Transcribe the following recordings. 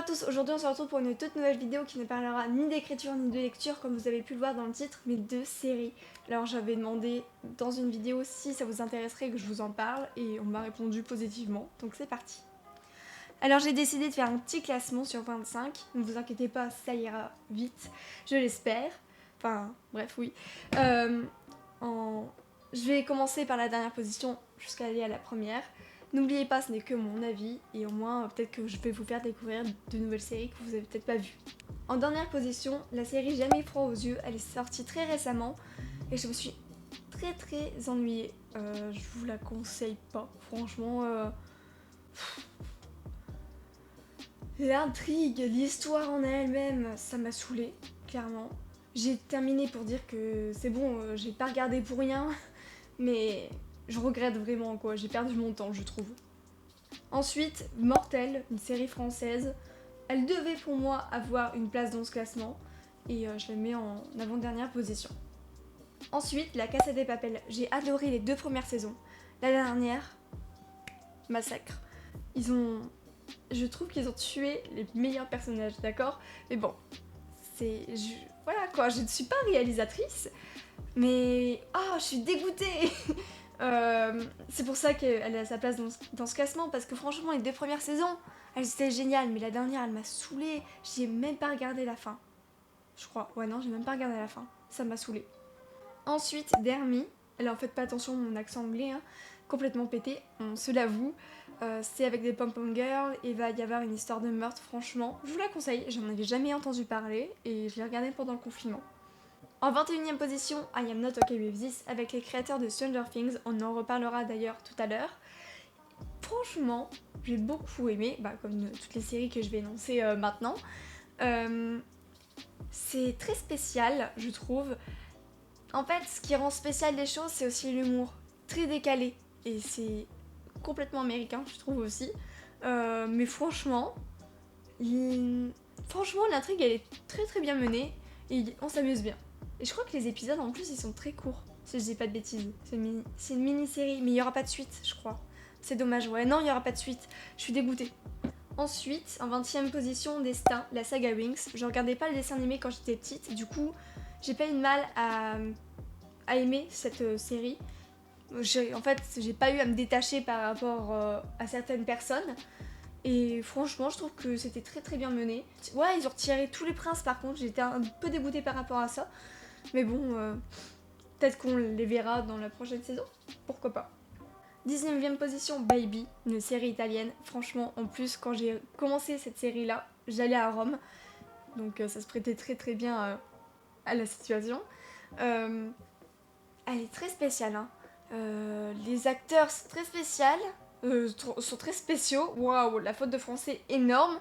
tous, aujourd'hui on se retrouve pour une toute nouvelle vidéo qui ne parlera ni d'écriture ni de lecture comme vous avez pu le voir dans le titre, mais de séries. Alors j'avais demandé dans une vidéo si ça vous intéresserait que je vous en parle et on m'a répondu positivement, donc c'est parti. Alors j'ai décidé de faire un petit classement sur 25, ne vous inquiétez pas, ça ira vite, je l'espère. Enfin bref oui. Je vais commencer par la dernière position jusqu'à aller à la première. N'oubliez pas, ce n'est que mon avis, et au moins peut-être que je vais vous faire découvrir de nouvelles séries que vous avez peut-être pas vues. En dernière position, la série Jamais froid aux yeux, elle est sortie très récemment, et je me suis très ennuyée. Je vous la conseille pas, franchement. L'intrigue, l'histoire en elle-même, ça m'a saoulée, clairement. J'ai terminé pour dire que c'est bon, j'ai pas regardé pour rien, mais je regrette vraiment quoi, j'ai perdu mon temps je trouve. Ensuite, Mortel, une série française. Elle devait pour moi avoir une place dans ce classement et je la mets en avant-dernière position. Ensuite, La Casa de Papel. J'ai adoré les 2 premières saisons. La dernière, massacre. Je trouve qu'ils ont tué les meilleurs personnages, d'accord? Mais bon, voilà quoi, je ne suis pas réalisatrice, mais je suis dégoûtée. C'est pour ça qu'elle a sa place dans ce classement, parce que franchement les 2 premières saisons elles étaient géniales, mais la dernière elle m'a saoulée, j'ai même pas regardé la fin, je crois, ouais non j'ai même pas regardé la fin, ça m'a saoulée. Ensuite Dermy, alors faites pas attention à mon accent anglais, hein, complètement pété, on se l'avoue, c'est avec des pom-pom girls et va y avoir une histoire de meurtre, franchement je vous la conseille, j'en avais jamais entendu parler et je l'ai regardée pendant le confinement. En 21e position, I Am Not Okay With This avec les créateurs de Stranger Things, on en reparlera d'ailleurs tout à l'heure. Franchement, j'ai beaucoup aimé, comme toutes les séries que je vais énoncer maintenant. C'est très spécial, je trouve. En fait, ce qui rend spécial les choses, c'est aussi l'humour, très décalé. Et c'est complètement américain, je trouve aussi. Mais franchement, l'intrigue, elle est très bien menée et on s'amuse bien. Et je crois que les épisodes en plus ils sont très courts, si je dis pas de bêtises. C'est une mini-série, mais il y aura pas de suite, je crois. C'est dommage, ouais, non, il y aura pas de suite. Je suis dégoûtée. Ensuite, en 20e position, Destin, la saga Wings. Je regardais pas le dessin animé quand j'étais petite, du coup, j'ai pas eu de mal à aimer cette série. En fait, j'ai pas eu à me détacher par rapport à certaines personnes. Et franchement, je trouve que c'était très bien mené. Ouais, ils ont retiré tous les princes par contre, j'étais un peu dégoûtée par rapport à ça. Mais bon, peut-être qu'on les verra dans la prochaine saison, pourquoi pas. 19e position, Baby, une série italienne. Franchement, en plus, quand j'ai commencé cette série-là, j'allais à Rome. Donc ça se prêtait très bien à la situation. Elle est très spéciale, hein. Les acteurs sont très sont très spéciaux. Waouh, la faute de français énorme.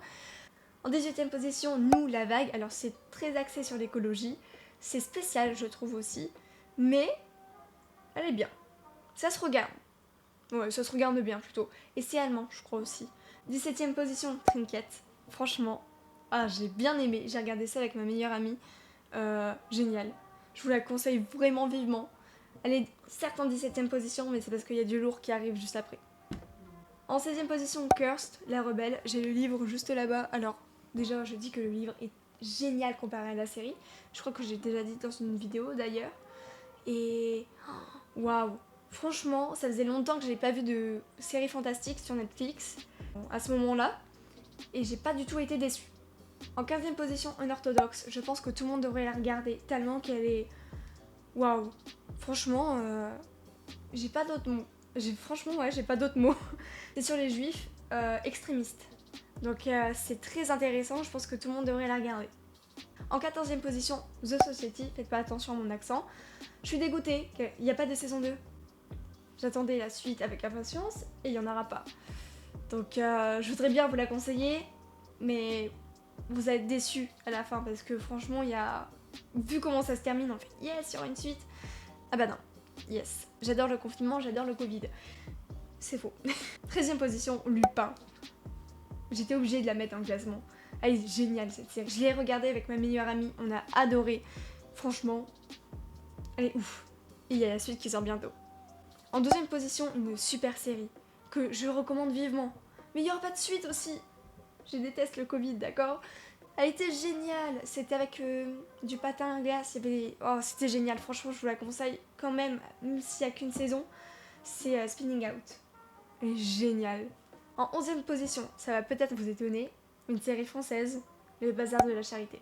En 18e position, Nous, la vague. Alors c'est très axé sur l'écologie. C'est spécial, je trouve aussi. Mais elle est bien. Ça se regarde. Ouais, ça se regarde bien plutôt. Et c'est allemand, je crois aussi. 17e position, Trinket. Franchement, j'ai bien aimé. J'ai regardé ça avec ma meilleure amie. Génial. Je vous la conseille vraiment vivement. Elle est certes en 17e position, mais c'est parce qu'il y a du lourd qui arrive juste après. En 16e position, Cursed, la rebelle. J'ai le livre juste là-bas. Alors, déjà, je dis que le livre est génial comparé à la série. Je crois que j'ai déjà dit dans une vidéo d'ailleurs. Et waouh, franchement, ça faisait longtemps que j'ai pas vu de série fantastique sur Netflix à ce moment-là. Et j'ai pas du tout été déçue. En 15e position, Unorthodox. Je pense que tout le monde devrait la regarder tellement qu'elle est... Waouh. Franchement, j'ai pas d'autres mots. J'ai pas d'autres mots. C'est sur les juifs extrémistes. Donc c'est très intéressant, je pense que tout le monde devrait la regarder. En 14e position, The Society, faites pas attention à mon accent. Je suis dégoûtée qu'il n'y a pas de saison 2. J'attendais la suite avec impatience et il n'y en aura pas. Donc je voudrais bien vous la conseiller, mais vous êtes déçus à la fin parce que franchement, vu comment ça se termine, on fait yes, il y aura une suite. Ah bah non, yes. J'adore le confinement, j'adore le Covid. C'est faux. 13e position, Lupin. J'étais obligée de la mettre en classement. Elle est géniale cette série. Je l'ai regardée avec ma meilleure amie, on a adoré. Franchement, elle est ouf. Et il y a la suite qui sort bientôt. En 2e position, une super série que je recommande vivement. Mais il n'y aura pas de suite aussi. je déteste le Covid, d'accord? Elle était géniale, c'était avec du patin à glace, oh, c'était génial, franchement je vous la conseille quand même s'il n'y a qu'une saison, c'est Spinning Out. Elle est géniale. En 11e position, ça va peut-être vous étonner, une série française, Le Bazar de la Charité.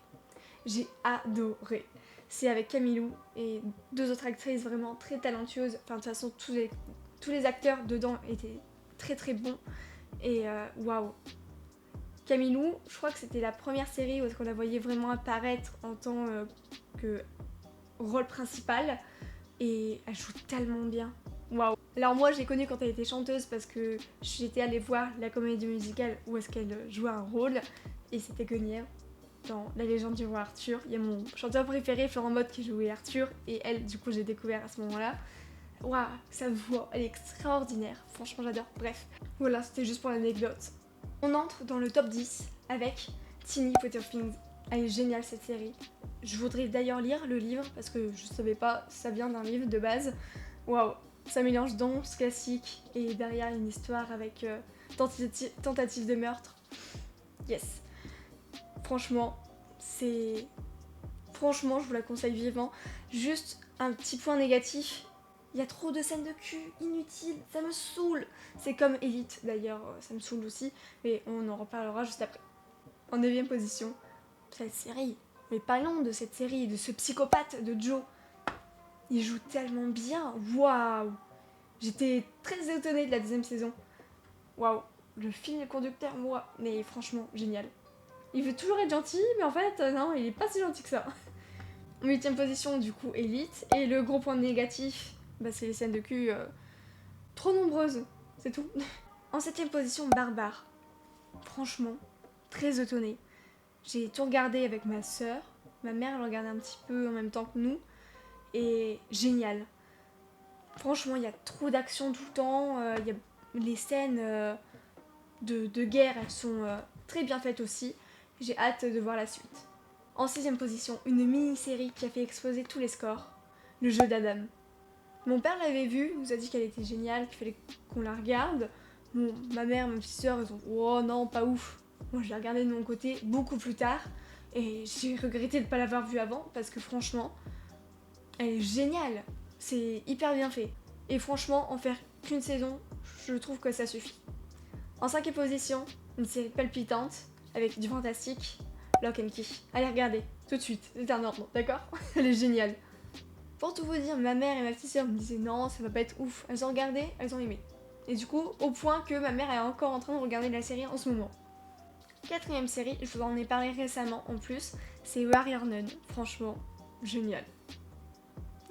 J'ai adoré. C'est avec Camilou et 2 autres actrices vraiment très talentueuses. Enfin, de toute façon, tous les acteurs dedans étaient très très bons. Et waouh! Camilou, je crois que c'était la première série où on la voyait vraiment apparaître en tant que rôle principal. Et elle joue tellement bien. Waouh! Alors moi, j'ai connue quand elle était chanteuse parce que j'étais allée voir la comédie musicale où est-ce qu'elle jouait un rôle. Et c'était Guenièvre. Dans La Légende du roi Arthur, il y a mon chanteur préféré, Florent Mott, qui jouait Arthur, et elle, du coup, j'ai découvert à ce moment-là. Waouh, sa voix, elle est extraordinaire, franchement j'adore. Bref, voilà, c'était juste pour l'anecdote. On entre dans le top 10 avec Teeny Potterfings. Elle est géniale cette série. Je voudrais d'ailleurs lire le livre parce que je savais pas, ça vient d'un livre de base. Waouh, ça mélange danse classique et derrière une histoire avec tentative de meurtre. Yes. Franchement, Franchement, je vous la conseille vivement. Juste un petit point négatif, il y a trop de scènes de cul inutiles, ça me saoule. C'est comme Elite d'ailleurs, ça me saoule aussi, mais on en reparlera juste après. En 9e position, cette série. Mais parlons de cette série, de ce psychopathe de Joe. Il joue tellement bien, waouh. J'étais très étonnée de la 2e saison. Waouh, le fil conducteur, moi, mais franchement, génial. Il veut toujours être gentil, mais en fait, non, il est pas si gentil que ça. En 8e position, du coup, Elite. Et le gros point négatif, bah, c'est les scènes de cul trop nombreuses. C'est tout. En 7e position, Barbare. Franchement, très étonnée. J'ai tout regardé avec ma sœur. Ma mère, elle regardait un petit peu en même temps que nous. Et génial. Franchement, il y a trop d'action tout le temps. Les scènes de guerre, elles sont très bien faites aussi. J'ai hâte de voir la suite. En 6e position, une mini-série qui a fait exploser tous les scores, Le Jeu d'Adam. Mon père l'avait vue, nous a dit qu'elle était géniale, qu'il fallait qu'on la regarde. Ma mère, ma petite sœur, ils ont dit « Oh non, pas ouf !» Moi, je l'ai regardée de mon côté beaucoup plus tard, et j'ai regretté de ne pas l'avoir vue avant, parce que franchement, elle est géniale. C'est hyper bien fait. Et franchement, en faire qu'une saison, je trouve que ça suffit. En 5e position, une série palpitante, avec du fantastique, Lock and Key. Allez regarder, tout de suite, c'est un ordre, d'accord? Elle est géniale. Pour tout vous dire, ma mère et ma petite sœur me disaient non, ça va pas être ouf. Elles ont regardé, elles ont aimé. Et du coup, au point que ma mère est encore en train de regarder la série en ce moment. 4e série, je vous en ai parlé récemment en plus, c'est Warrior Nun. Franchement, génial.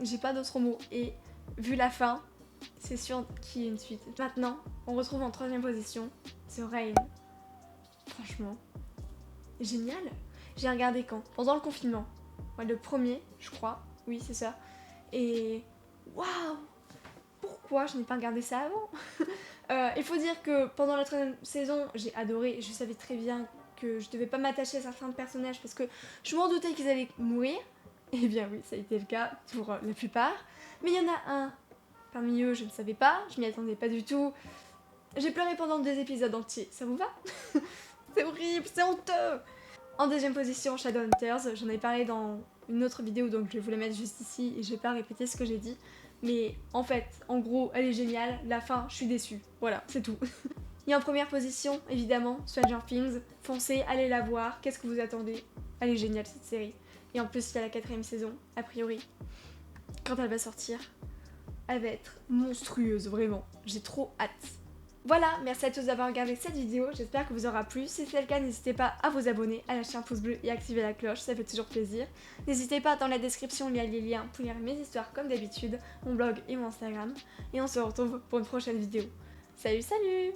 J'ai pas d'autres mots. Et vu la fin, c'est sûr qu'il y a une suite. Maintenant, on retrouve en 3e position The Rain. Franchement, génial. J'ai regardé quand? Pendant le confinement. Ouais, le premier, je crois. Oui, c'est ça. Et waouh! Pourquoi je n'ai pas regardé ça avant? Il faut dire que pendant la 3e saison, j'ai adoré. Je savais très bien que je devais pas m'attacher à certains personnages parce que je m'en doutais qu'ils allaient mourir. Eh bien oui, ça a été le cas pour la plupart. Mais il y en a un parmi eux, je ne savais pas, je m'y attendais pas du tout. J'ai pleuré pendant 2 épisodes entiers, ça vous va? C'est horrible, c'est honteux! En 2e position, Shadowhunters, j'en ai parlé dans une autre vidéo, donc je vais vous la mettre juste ici et je vais pas répéter ce que j'ai dit. Mais en fait, en gros, elle est géniale, la fin, je suis déçue. Voilà, c'est tout. Et en 1re position, évidemment, Stranger Things. Foncez, allez la voir, qu'est-ce que vous attendez? Elle est géniale cette série. Et en plus, il y a la 4e saison, a priori. Quand elle va sortir, elle va être monstrueuse, vraiment. J'ai trop hâte. Voilà, merci à tous d'avoir regardé cette vidéo, j'espère que vous aura plu. Si c'est le cas, n'hésitez pas à vous abonner, à lâcher un pouce bleu et à activer la cloche, ça fait toujours plaisir. N'hésitez pas, dans la description, il y a les liens pour lire mes histoires comme d'habitude, mon blog et mon Instagram. Et on se retrouve pour une prochaine vidéo. Salut, salut!